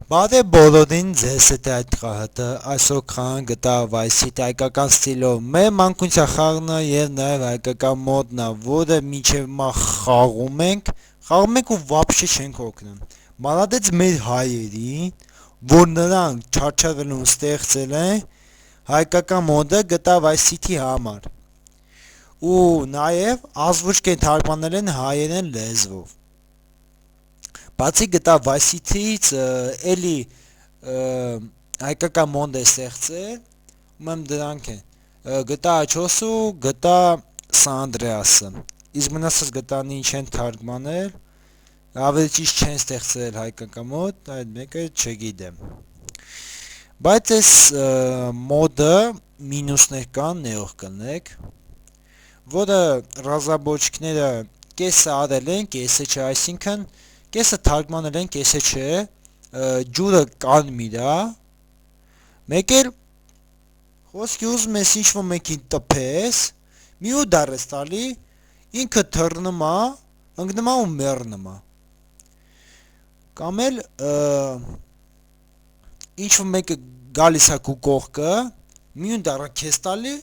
Բադե բոլորին ձեզ հետ այդ խաղը այսօր քան գտա Vice-ի հայկական ստիլով մեր մանկունցա խաղն է եւ նաեւ հայկական մոդն է, որը մինչեւ մա խաղում ենք ու вообще չենք օգնում։ Մանադեց մեր հայերին, որ նրանք չարչարվելուն ստեղծել են հայկական մոդը գտա Vice-ի համար։ Ու նաեւ ազգուշ թարգմանել են հայերեն լեզվով։ Բացի գտա Vice-ից էլի հայկական մոդ է ստեղծել, ում դրանք են գտա Աչոսը, գտա San Andreas-ը։ Իսկ մնացած գտանի չեն թարգմանել, ավելի ճիշտ չեն ստեղծել հայկական մոդ, այդ մեկը չգիտեմ։ Բայց այս մոդը մինուսներ կան, նեղող կնեք, որը ռազաբոչիկները կեսը արել են, կեսը չէ, այսինքն կեսը թարգմանել են, կեսը չէ, ջուրը կարմիր է, մեկ էլ խոսքի ուզում ես ինչ-որ մեկին տպես, մի ու դար ես տալի, ինքը թռնում է, ընկնում է ու մեռնում է։ Կամ էլ ինչ-որ մեկը գալիս է քու կողքը, մի ու դառը քեզ տալի,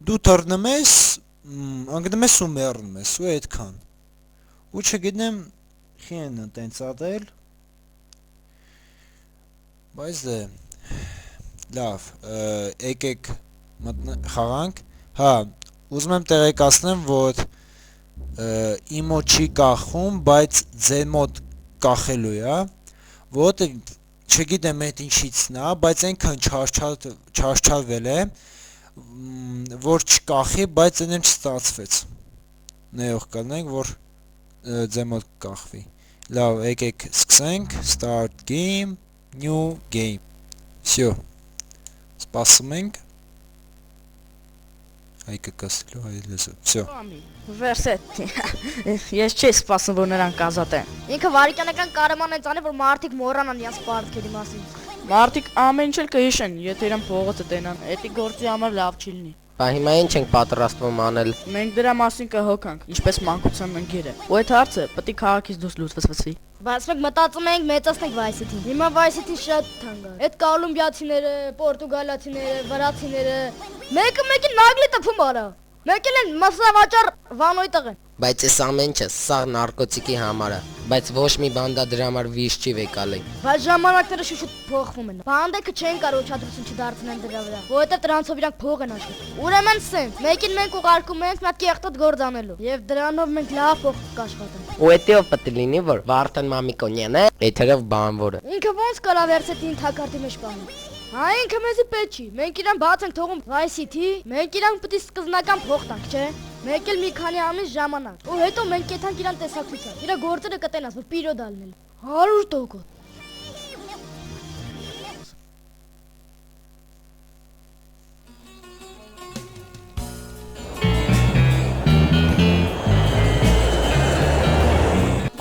դու թռնում ես, ընկնում ես ու մեռնում ես, ու այդքան։ Ու չգիտեմ խին տենց ադել, բայց դե, լավ, եկեք խաղանք, հա, ուզում եմ տեղեկացնեմ, որ իմ մոտ չի կախում, բայց ձեր մոտ կախելու է, որովհետև չգիտեմ այդ ինչից նա, բայց այնքան չարչարվել է, որ չկախի, բայց այնեմ չստացվեց։ Նեող կանենք, որ ձեր մոտ կախվի։ Լավ, եկեք սկսենք, start game, new game, всё, սպասում ենք, հայկակասլու հայլեզով, всё։ Վերսեtti, ես չի սպասում, որ նրանք ազատեն։ Ինքը վարիկանական կարեման են ծանի, որ մարդիկ մոռանան իրենց պարտքերի մասին։ Մարդիկ ամեն ինչ էլ կհիշեն, եթե իրեն փողոցը տենան, էդի գործի համար լավ չի լինի։ Բա հիմա ինչ ենք պատրաստվում անել։ Մենք դրա մասին կհոգանք, ինչպես մանկության ընկերը։ Ու այդ հարցը պետք է քաղաքից դուրս լուծվի։ Բայց մենք մտածում ենք մեծացնենք Vice-ին։ Հիմա Vice-ին շատ թանկ է։ Այդ կոլումբիացիները, պորտուգալացիները, վրացիները, մեկը մեկին նագլի տփում արա։ Մեկ էլ են մասնավաճառ Վանոյի տղեն։ Բայց այս ամեն ինչը սա նարկոտիկի համար է, բայց ոչ մի բանդա դրա համար վիշ չի վեկալի։ Բայց ժամանակները շուտ փոխվում են։ Բանդեքը չեն կարող ուշադրություն չդարձնեն դրա վրա, որովհետև դրանցով իրանք փող են աշխատում։ Ուրեմն սենց, մեկին մենք ուղարկում ենք մի հատ կեղտոտ գործ անելու, եւ դրանով մենք լավ փող կաշխատենք։ Ու էտիով պետք է լինի, որ Վարդան Մամիկոնյանն է, էթերով բանվորը։ Ինքը ոնց կարա Վերսետին թակարդի մեջ պահի։ Հա ինքը մեզի պետք չի։ Մենք իրան բաց ենք թողում Vice-ի, մենք իրան պետք է սկզբնական փող տանք, չէ՞։ Մեկ էլ մի քանի ամիս ժամանակ։ Ու հետո մենք կեթանք իրան տեսակցության։ Իրա գործերը կտենաս, որ պիրո դալնել։ 100%։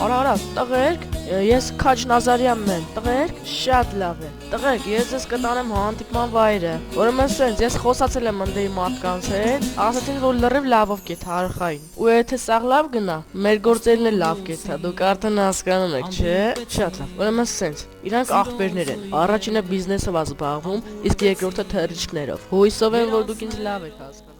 Արա, տղերք, ես Քաչ Նազարյանն եմ, տղերք, շատ լավ է։ Տղերք, ես ձեզ կտանեմ հանդիպման վայրը։ Ուրեմն սենց, ես խոսացել եմ ընդդեի մարդկանց հետ, ասացին, որ լրիվ լավով կեթ հարխային։ Ու եթե սաղ լավ գնա, մեր գործերն էլ լավ կեթա, դուք արդեն հասկանում եք, չէ՞։ Շատ լավ։ Ուրեմն սենց, իրանք աղբերներ են։ Առաջինը բիզնեսով է զբաղվում, իսկ երկրորդը թռիչքներով։ Հույսով եմ, որ դուք ինձ լավ եք հասկանում։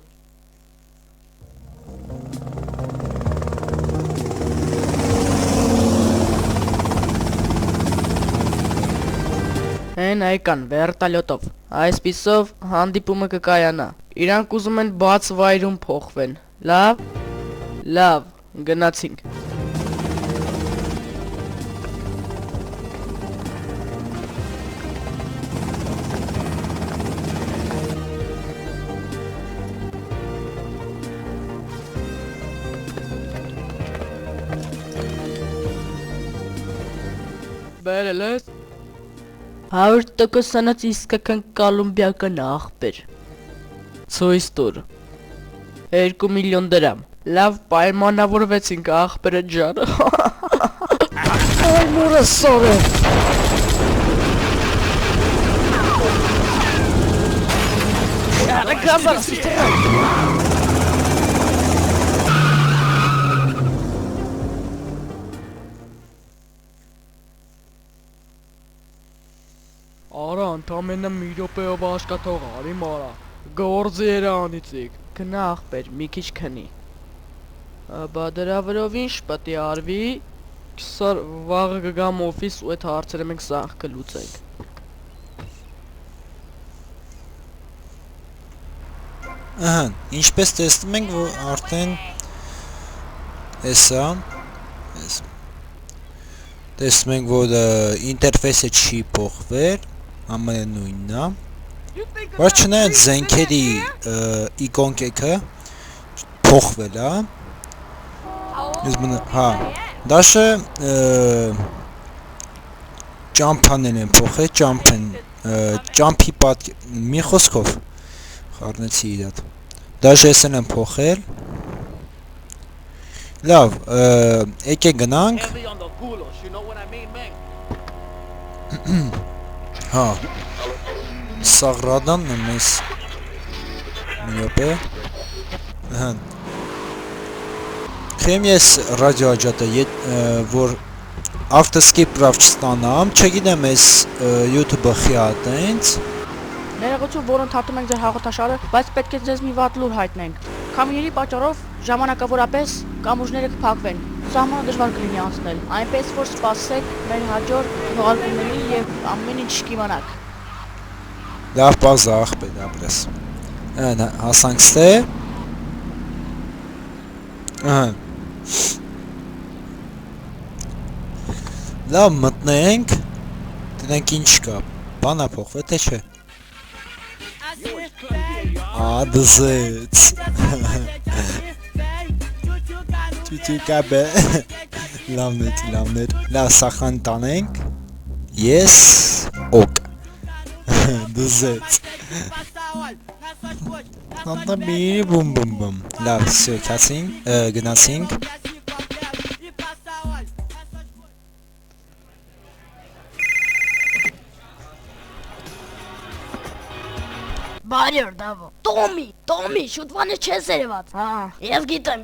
Հեն այկան վերտալյոտով, այսպիսով հանդիպումը կկայանա, իրանք ուզում են բաց վայրում փոխվեն, լավ, գնացինք։ Բերել ես։ 100% սանած իսկական կոլումբիական աղբեր։ Ցույց տուր։ 2 միլիոն դրամ։ Լավ պայմանավորվեցինք աղբերը ջան։ Այ մորը սորը։ Յարա կամբար։ Արա, ընդամենը մի րոպեով աշխատող արի մարա։ Գործի երանիցիկ։ Գնա ախպեր, մի քիչ քնի։ Բա դրա վրով ինչ պետք է արվի։ Սար վաղը կգամ օֆիս ու այդ հարցերը մենք սաղ կլուծենք։ Ահա, ինչպես տեսնում ենք, որ արդեն էսա, տեսնում ենք, որ ինտերֆեյսը չի փոխվել, ամենը նույնն է, բայց չնայած զենքերի իկոնկեքը փոխվել է, հա, դաշը ճամփաներն են փոխել, ճամփի մի խոսքով խառնեցի իրար, դաշը էսեն են փոխել, լավ, եկեք գնանք, հա, սաղ ռադանն է մեզ միոպ է, խեմ ես ռադյո աջատը, որ ավտոսկիպ պրավ չստանամ, չգիտեմ ես YouTube-ը խիատ էնց, Ներողություն, որ ընդհատում ենք ձեր հաղորդաշարը, բայց պետք է ձեզ մի վատ լուր հայտնենք։ Քամիների պատճառով ժամանակավորապես կամուրջները կփակվեն։ Սահմանը դժվար կլինի անցնել, այնպես որ սպասեք մեր հաջորդ թողարկումների եւ ամեն ինչ կիմանաք։ լավ պազա աղպետ ապրես, հասանք ստե, լավ մտնենք, տնենք ինչ կա, բանա փոխվե թե չէ, դզեց, Չուչուկա բե, լավներ, լավ սախան տանենք, ես ոկ, դզեց, նատա բիրի բում, լավ, սյո, կացինք, գնացինք, Բարյոր դավո։ Տոմի, շուտվանը չես երևած։ Հա, ես գիտեմ,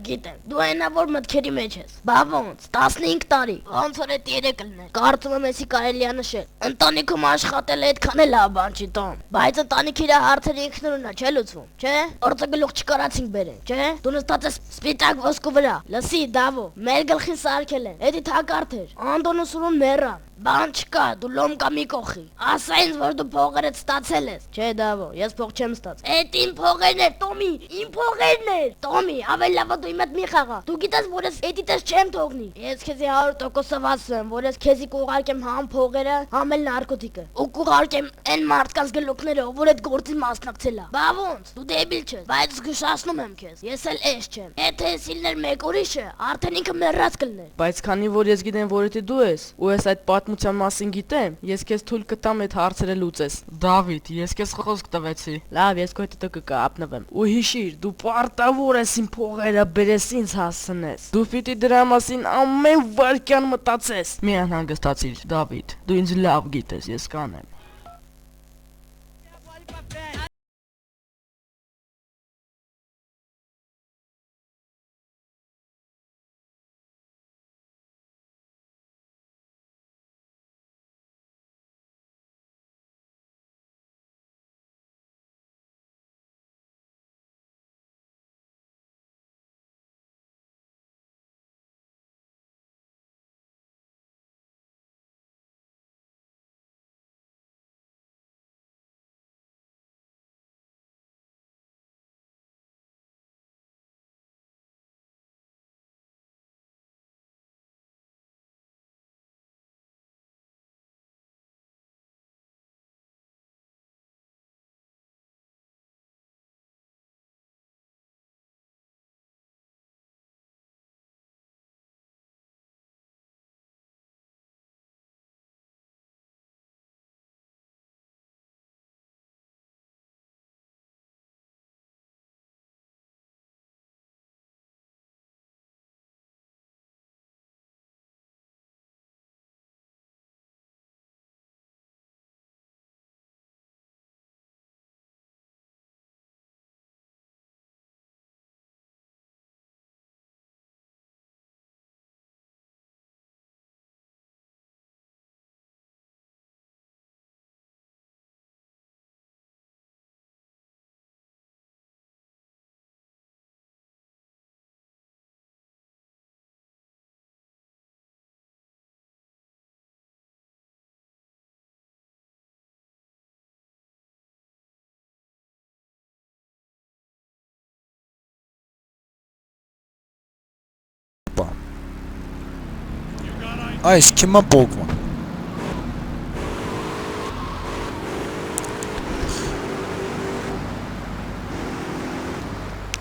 դու այնա որ մտքերի մեջ ես։ Բա ոնց, 15 տարի, ոնց որ այդ 3 լներ։ Կարծում եմ էսի կարելի է նշել։ Ընտանիքում աշխատել այդքան էլ լավ բան չի Տոմ։ Բայց ընտանիքի իր հարցերը ինքնուրույն է, չէ՞ լուծվում, չէ՞։ Օրծը գլուխ չկարացինք բերեն, չէ՞։ Դու նստած ես սպիտակ ոսկու վրա։ Լսի դավո, մեր գլխին սարքել են։ Էդի թակարդեր, Անդոնը սուրուն մեռան։ Բան չկա, դու լոմկա մի կողի։ Ասա ինձ որ դու փողերդ ստացել ես։ Չէ դավո, ես փող չեմ ստացել։ Էդ իմ փողերն էր, Տոմի, իմ փողերն էր։ Տոմի, ավելի լավ է դու իմ հետ մի խաղա։ Դու գիտես որ ես էդիտես չեմ թողնի։ Ես քեզի 100%-ով ասում եմ, որ ես քեզի կուղարկեմ համ փողերը, համ էլ նարկոտիկը։ Ու կուղարկեմ այն մարդկանց գլուխները, որ այդ գործի մասնակցել է։ Բա ոնց, դու դեբիլ ես, բայց զգուշացնում եմ քեզ։ Ես էլ էս չեմ։ Եթե սիլներ մեկ ուրիշը, արդեն ինքը մեռած կլներ։ Բայց քանի որ ես գիտեմ որ դու ես, ու ես այդ պատմության մասին գիտեմ, ես քեզ թույլ կտամ այդ հարցերը լուծես։ Դավիթ, ես քեզ խոսք տվեցի։ Լավ, ես քո հետ կապնվեմ։ Ու հիշիր, դու պարտավոր ես իմ փողերը բերես ինձ հասնես։ Դու պիտի դրա մասին ամեն վարքյան մտածես։ Մի անհանգստացիր, Դավիթ, դու ինձ լավ գիտես, ես կանեմ։ Այս քիմա Պոկմոն։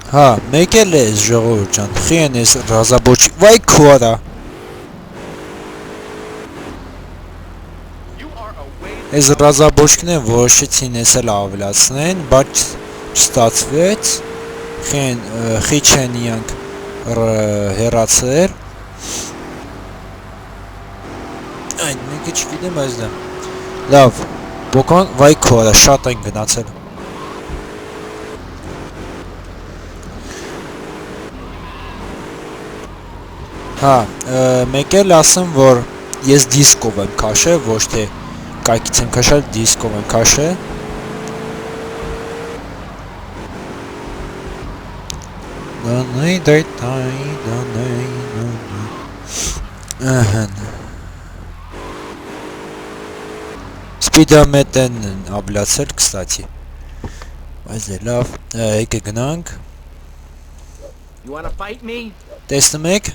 Հա, մեկ էլ է ժողովուրդ ջան, խի են ես ռազաբոչի, վայ քորա։ Այս ռազաբոչքն են որոշեցին ես էլ ավելացնեն, բայց չստացվեց, խի չեն իանք հեռացեր։ Այն մեկը չգիտեմ այս դա։ Լավ, Պոկան վայ քորա, շատ են գնացել։ Հա, մեկ էլ ասեմ, որ ես դիսկով եմ քաշել, ոչ թե կայքից եմ քաշել, դիսկով եմ քաշել։ Դանայ դայտայ դանայ ահան Սպիդամետեն ավլացել, կստացի։ Բայց դե լավ, եկե գնանք։ Տեսնում եք։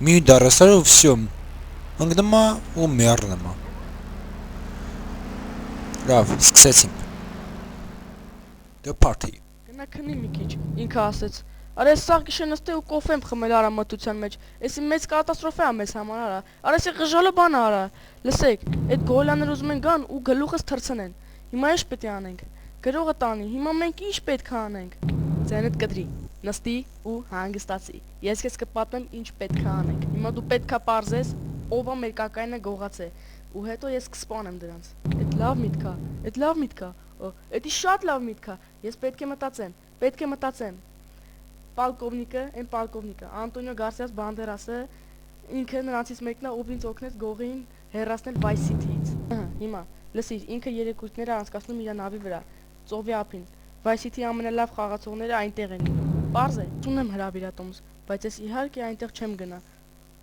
Մի դարասար ու վսյո, ընգնմա ու մերնմա։ Լավ, սկսեցինք։ The party։ Գնա քնի մի քիչ, ինքը ասեց։ Արա ես սաղ գիշեր նստե ու կոֆե եմ խմել արա մտության մեջ։ Էսի մեծ կատաստրոֆա է մեզ համար արա։ Արա էսի ղժալը բան արա։ Լսեք, այդ գոլաները ուզում են գան ու գլուխս թռցնեն։ Հիմա ինչ պետք է անենք։ Գրողը տանի, հիմա մենք ինչ պետք է անենք։ Ձենդ կտրի, նստի ու հանգստացի։ Ես քեզ կպատմեմ ինչ պետք է անենք։ Հիմա դու պետք է պարզես, ով է մեր կակայինը գողացե։ Ու հետո ես կսպանեմ դրանց։ Այդ լավ միտք է, այդ լավ միտք է։ Էդի շատ լավ միտք է։ Ես պետք է մտածեմ։ Պալկովնիկը, Անտոնիո Գարսիաս Բանդերասը, ինքը նրանցից մեկն է, ով ինձ օգնեց գողին հեռացնել Vice City-ից։ Հիմա, լսիր, ինքը երեկույթները անցկացնում իր նավի վրա, ծովի ափին։ Vice City-ի ամենալավ խաղացողները այնտեղ են լինում։ Պարզ է, ունեմ հրավիրատոմս, բայց ես իհարկե այնտեղ չեմ գնա։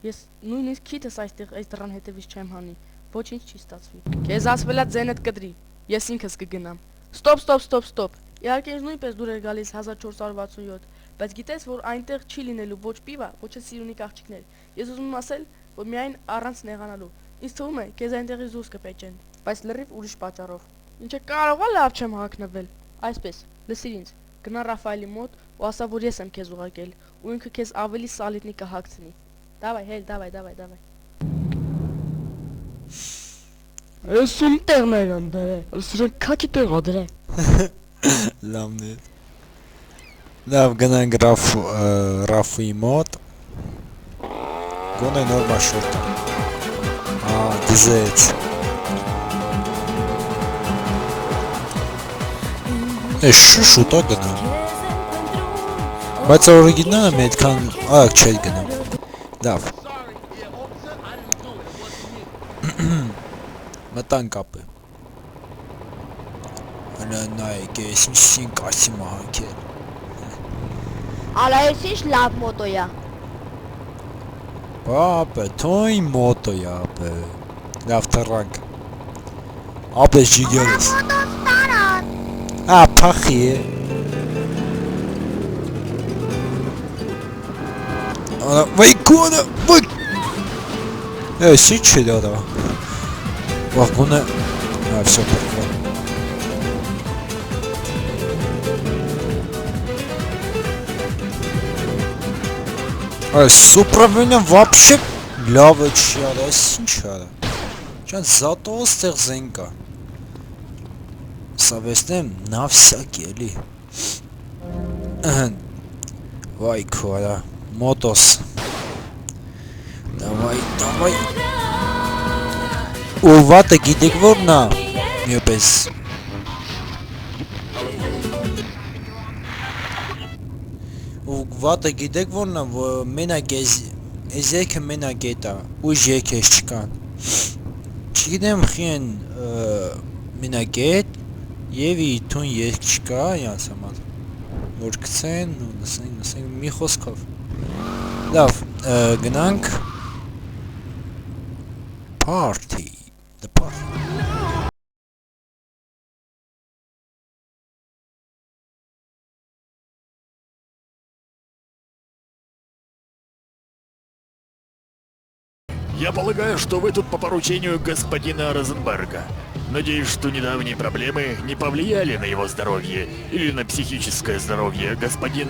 Ես նույնիսկ քիթս այստեղ այս դռան հետևից չեմ հանի։ Ոչինչ չի ստացվի։ Քեզ ասվելա ձենդ կդրի։ Ես ինքս կգնամ։ Ստոպ։ Իհարկե ինձ նույնպես դուր էր գալիս 1467, բայց գիտես, որ այնտեղ չի լինելու ոչ պիվա, ոչ էլ սիրունիկ աղջիկներ։ Ես ուզում եմ ասել, որ միայն առանց նեղանալու։ Ինձ թվում է, քեզ այնտեղից դուրս կպեչեն, բայց լրիվ ուրիշ պատճառով։ Ինչը կարող է լավ չեմ հագնվել։ Այսպես, լսիր ինձ, գնա Ռաֆայելի մոտ ու ասա, որ ես եմ քեզ ուղարկել, ու ինքը քեզ ավելի սալիտնի կհագցնի։ Դավայ։ Ես ում տեղներ եմ դրել, սրան քաքի տեղ ա դրել։ Լավն է։ Լավ, գնանք Ռաֆուի մոտ։ Գոնե նոր մաշորտ։ Դզեց։ Էս շուտա գնամ։ Բայց օրիգինալը մի այդքան արագ չէր գնում։ Լավ։ Մտանք ապը։ Նայեք, ես ինչ կասի մահանքել։ Ալա ես ինչ լավ մոտոյա։ Ապը, թոյ մոտոյա ապը։ Լավ թռանք։ Ապը ժիգերս։ Փախի է։ Վայ կոնը, վայ։ Էսի չի դարա։ Վաղ всё perfect. Այս управление вообще լավը չի արա, այս ինչ արա։ Չան зато ստեղ զենք կա։ Սավեստեմ на всякий էլի։ Վայ քորա, մոտոս։ Давай։ Ու վատը գիտեք որն է։ Միպես։ Ու վատը գիտեք որն է, որ մենակ էս եկը մենակ էտա, ուժ եկես չկան։ Չգիտեմ խին մենակ էտ եւ իթուն երկ չկա յանց համար։ Որ գցեն ու նսենք մի խոսքով։ Լավ, գնանք party. The party. Я полагаю, что вы тут по поручению господина Розенберга. Надеюсь, что недавние проблемы не повлияли на его здоровье или на психическое здоровье господин,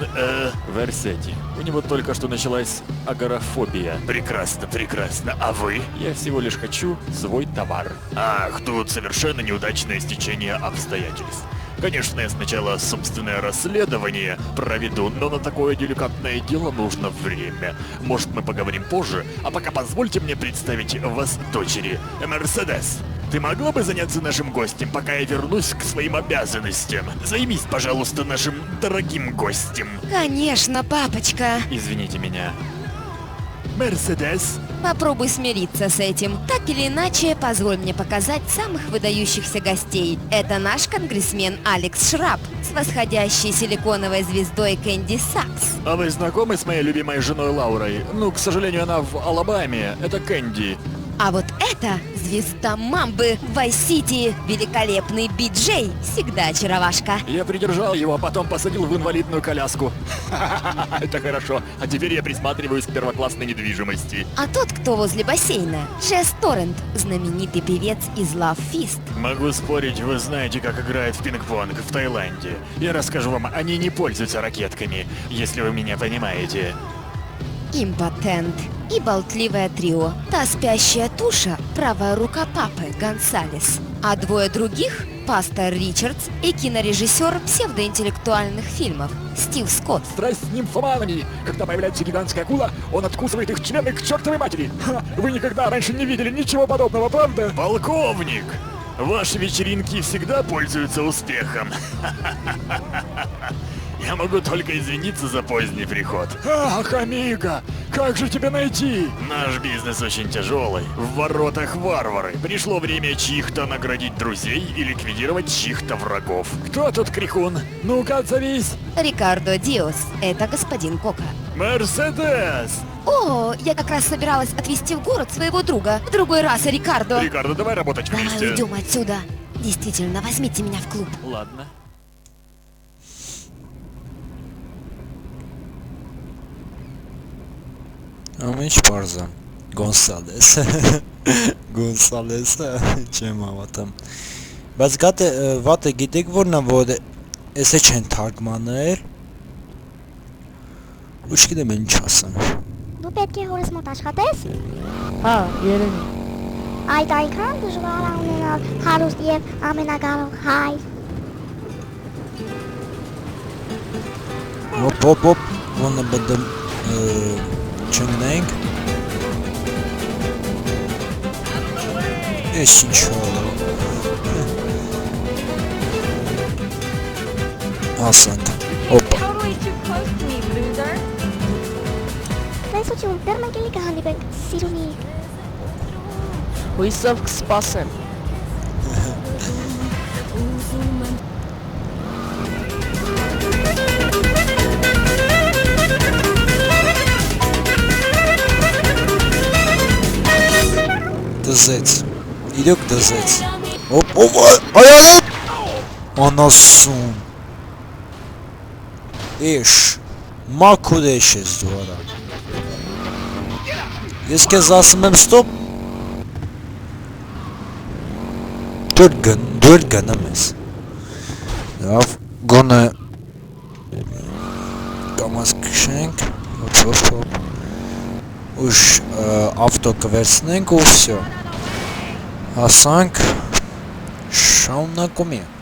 Версети. У него только что началась агорафобия. Прекрасно, прекрасно. А вы? Я всего лишь хочу свой товар. Ах, тут совершенно неудачное стечение обстоятельств. Конечно, я сначала собственное расследование проведу, но на такое деликатное дело нужно время. Может, мы поговорим позже, а пока позвольте мне представить вас дочери. Мерседес, ты могла бы заняться нашим гостем, пока я вернусь к своим обязанностям? Займись, пожалуйста, нашим дорогим гостем. Конечно, папочка. Извините меня. Мерседес? Попробуй смириться с этим. Так или иначе, позволь мне показать самых выдающихся гостей. Это наш конгрессмен Алекс Шраб с восходящей силиконовой звездой Кэнди Сакс. А вы знакомы с моей любимой женой Лаурой? Ну, к сожалению, она в Алабаме. Это Кэнди. А вот это звезда Мамбы в Вайс-Сити, великолепный Би-Джей, всегда очаровашка. Я придержал его, а потом посадил в инвалидную коляску. Это хорошо. А теперь я присматриваюсь к первоклассной недвижимости. А тот, кто возле бассейна, Джесс Торрент, знаменитый певец из Love Fist. Могу спорить, вы знаете, как играют в пинг-понг в Таиланде. Я расскажу вам, они не пользуются ракетками, если вы меня понимаете. Импотент и болтливое трио. Та спящая туша, правая рука папы Гонсалес. А двое других – пастор Ричардс и кинорежиссер псевдоинтеллектуальных фильмов Стив Скотт. Страсть с нимфоманами. Когда появляется гигантская акула, он откусывает их члены к чертовой матери. Ха, вы никогда раньше не видели ничего подобного, правда? Полковник! Ваши вечеринки всегда пользуются успехом. Я могу только извиниться за поздний приход. Ах, амиго, как же тебя найти? Наш бизнес очень тяжелый. В воротах варвары. Пришло время чьих-то наградить друзей и ликвидировать чьих-то врагов. Кто тут крикун? Ну-ка, отзовись. Рикардо Диос, это господин Кока. Мерседес! О, я как раз собиралась отвезти в город своего друга. В другой раз, Рикардо. Рикардо, давай работать Давай вместе. уйдем отсюда. Действительно, возьмите меня в клуб. Ладно. Ամիջ պարզա Գոնսալես Գոնսալեսը չեմ հավատամ բայց գատե վատը գիտեք որն է որ էսե չեն թարգմանել ուշ գիտեմ ինչ ասեմ Դու պետք է հորս մոտ աշխատես։ Հա, երևի։ Այդ այնքան դժվար է ունենալ հարուստ եւ ամենակարող հայր։ ոպ ոնը բդեմ չնենք Ես ինչ ասանք Օպա Տեսություն, դեռ մենք էլի կհանդիպենք, սիրունի։ Հույսով կսպասեմ։ Դզեց իրոք դզեց Օպ այ անասուն Էշ մաքուդեշ ես դու արա Ես քեզ ասում եմ ստոպ դուր գնում ես Լավ գոնե կամաս քշենք հոպ ուշ ավտո կվերցնենք ու всё հասանք շարունակում ենք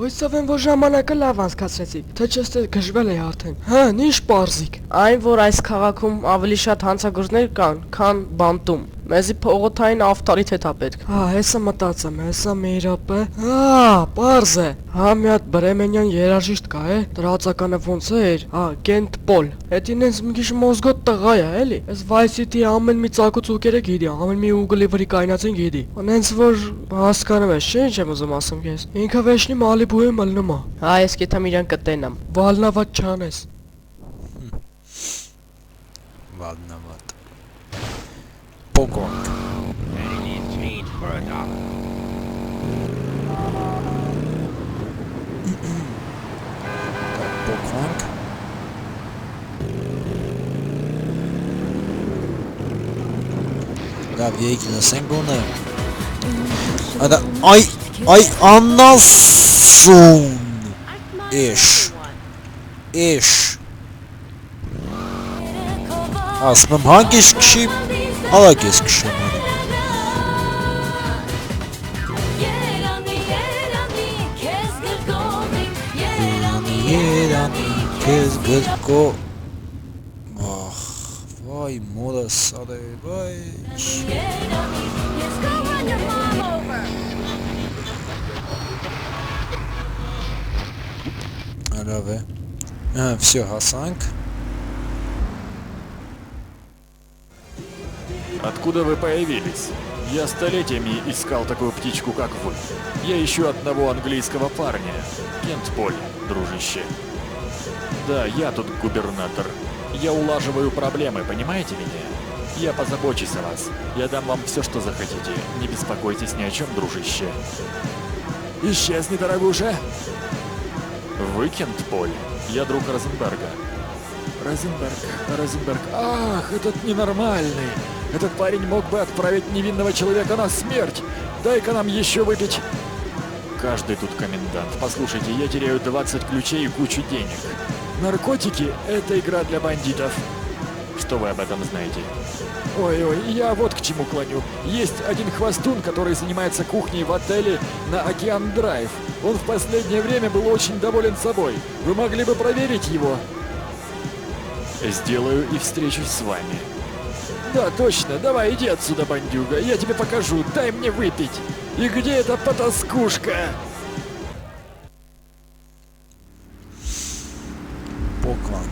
Հույսով եմ, որ ժամանակը լավ անցկացրեցիք, թե չէ գժվել է արդեն։ Հա, ինչ պարզիկ։ Այն, որ այս քաղաքում ավելի շատ հանցագործներ կան, քան բանտում։ Մեզի փողոցային ավտորիտետ է պետք։ Հա, հեսա մտածեմ, հեսա Մեյրապը։ Հա, պարզ է։ Հա, մի հատ բրեմենյան երաժիշտ կա, դրածականը ոնց էր։ Հա, Կենտ Պոլ։ Էդին էս մի քիչ մոզգոտ տղա է, էլի։ Էս Վայսիտի ամեն մի ծակուցուկերը գիտի, ամեն մի ուգլի վրի կայնածին գիտի։ Անենց որ հասկանում ես, չէ՞ ինչ եմ ուզում ասում քեզ։ Ինքը վեշնի Մալիբուի մլնում է։ Հա, ես գիտեմ իրան կտենամ։ Վալնավատ չանես։ Վալնավատ Պոկոնք Պոկոնք Լավ, եկի լսենք գոնե։ Այ աննասուն։ Էշ։ Ասում եմ հանգիս քշի, ալակ ես քշում։ Երանի քեզ գրկո։ Ախ, վայ մորս արե, վայ։ Լավ է։ Всё, հասանք։ Откуда вы появились? Я столетиями искал такую птичку, как вы. Я ищу одного английского парня. Кент-Поль, дружище. Да, я тут губернатор. Я улаживаю проблемы, понимаете меня? Я позабочусь о вас. Я дам вам все, что захотите. Не беспокойтесь ни о чем, дружище. Исчезни, дорогуша. Вы Кент-Поль. Я друг Розенберга. Розенберг. Ах, этот ненормальный. Этот парень мог бы отправить невинного человека на смерть. Дай-ка нам еще выпить. Каждый тут комендант. Послушайте, я теряю 20 ключей и кучу денег. Наркотики – это игра для бандитов. Что вы об этом знаете? Ой, я вот к чему клоню. Есть один хвостун, который занимается кухней в отеле на Океан Драйв. Он в последнее время был очень доволен собой. Вы могли бы проверить его? Сделаю и встречусь с вами. Да, точно. Давай, иди отсюда, бандюга. Я тебе покажу. Дай мне выпить. И где эта потаскушка? Поклак.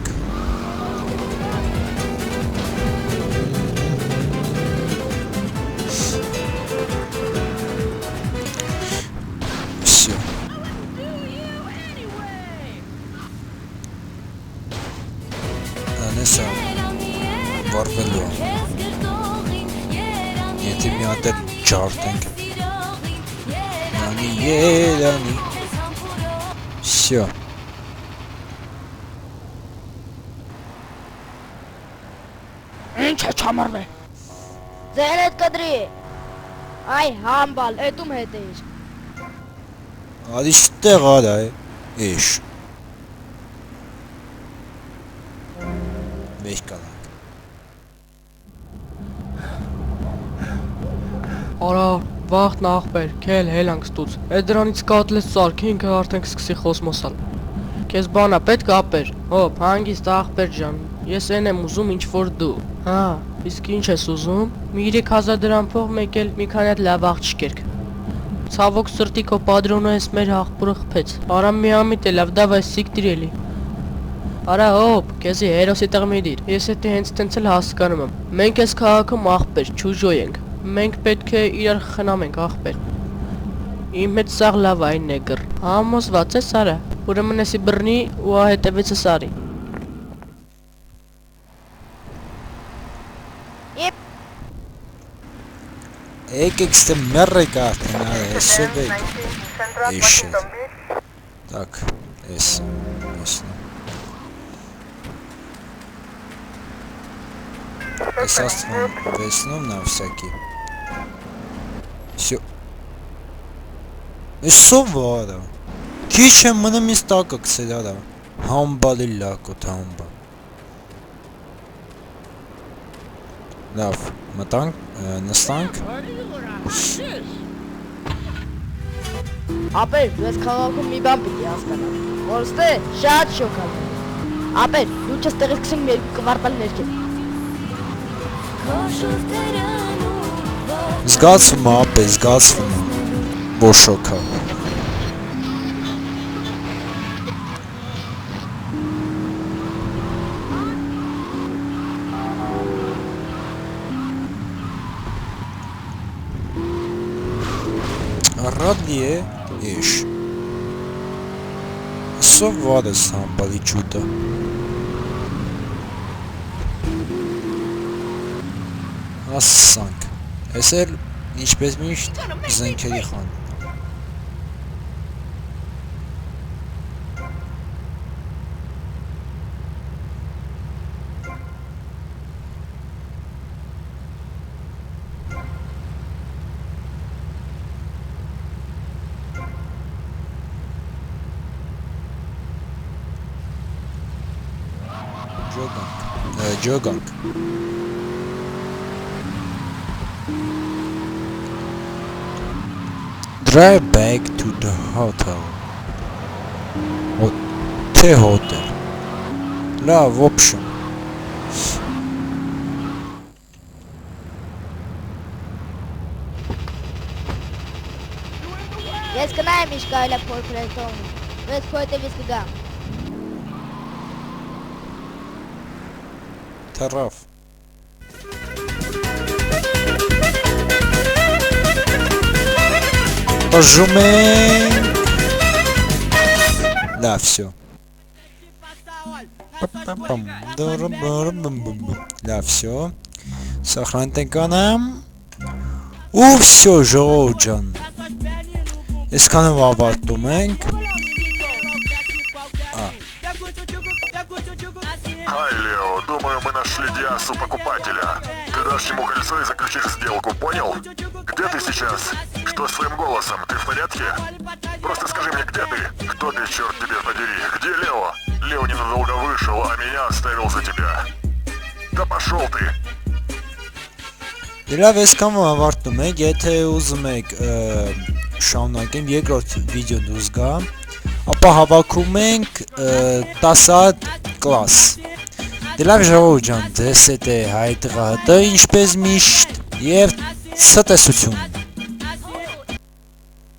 Всё. Անեսա վարվելու Եթե մի հատ էլ ջարդենք Երանի Всё Ինչ է չամարվե։ Ձեն հետ կդրի։ Այ համբալ, էտում հետ էիր։ Ադիշ տեղ արա էշ Վեհ կալանք Արա, վաղթն աղբեր, քել հելանք ստուց։ Է դրանից կատլես ծարք, ինքը արդեն կսկսի խոսմոսալ։ Քեզ բանա պետք ապեր։ Հոպ, հանգիստ աղբեր ջան։ Ես են եմ ուզում ինչ որ դու։ Հա, իսկ ինչ ես ուզում։ Մի 3000 դրամ փող մեկ էլ մի քանի հատ լավ աղջիկերք։ Ցավոք սրտի քո падրոնը էս մեր աղբուրը խփեց։ Արա մի ամիտ է լավ, դավայ սիկտիր էլի։ Արա հոպ, քեզի հերոսի տեղ մի դիր։ Ես էդի հենց տենց էլ հասկանում եմ։ Մենք էս քաղաքում աղբեր, չուժոյ ենք։ Մենք պետք է իրար խնամենք աղբեր։ Իմ հետ սաղ լավ այն նեգր։ Համոզված ես արա։ Ուրեմն էսի բռնի ու հետևեցս արի։ Եկեք ստե մեռեք արդեն արա Էսով եք Էշ Так, էս Էս աստվում վեսնում նա всякий Всё Էսով արա Քիչ եմ մնում ինձ տակը կսել արա Համբալի լակոտ համբալ Լավ, մտանք, նստանք Ապեր, դու ես քաղաքում մի բան պիտի հասկանալ, որ ստե շատ շոկալ է։ Ապեր, դու չես տեղից քսենք մի երկու կվարտալ ներքև։ Զգացվում է ապեր, զգացվում է Որ շոկա Ռադլի է էշ Սով վար ես համբալի ճուտը Ասանք Ես էլ ինչպես միշտ զենքերի խան հաջողանք։ Drive back to the hotel. Թե hotel. Լավ, в общем. Ես կնայեմ ինչ կարելի է փորձել տոնի։ Ես քո հետևից կգամ։ Թռավ։ Բժում ենք։ Լավ, всё. Լավ, всё. Сохранить էկրանամ։ Ու всё, ժողովուրդ ջան։ Այսքանով ավարտում ենք։ Ай, Лео, думаю, мы нашли Диасу покупателя. Ты дашь ему кольцо и заключишь сделку, понял? Где ты сейчас? Что с твоим голосом? Ты в порядке? Просто скажи мне, где ты? Кто ты, черт тебе подери? Где Лео? Лео ненадолго вышел, а меня оставил за тебя. Да пошел ты! Լավ, այսքանով ավարտում ենք, եթե ուզում եք շարունակեմ երկրորդ վիդեոն դուրս գա, ապա հավաքում ենք 10 հատ կլաս։ Դե լավ ժողովուրդ ջան, ձեզ հետ է Հայ տղա ՀՏ ինչպես միշտ եւ ցտեսություն։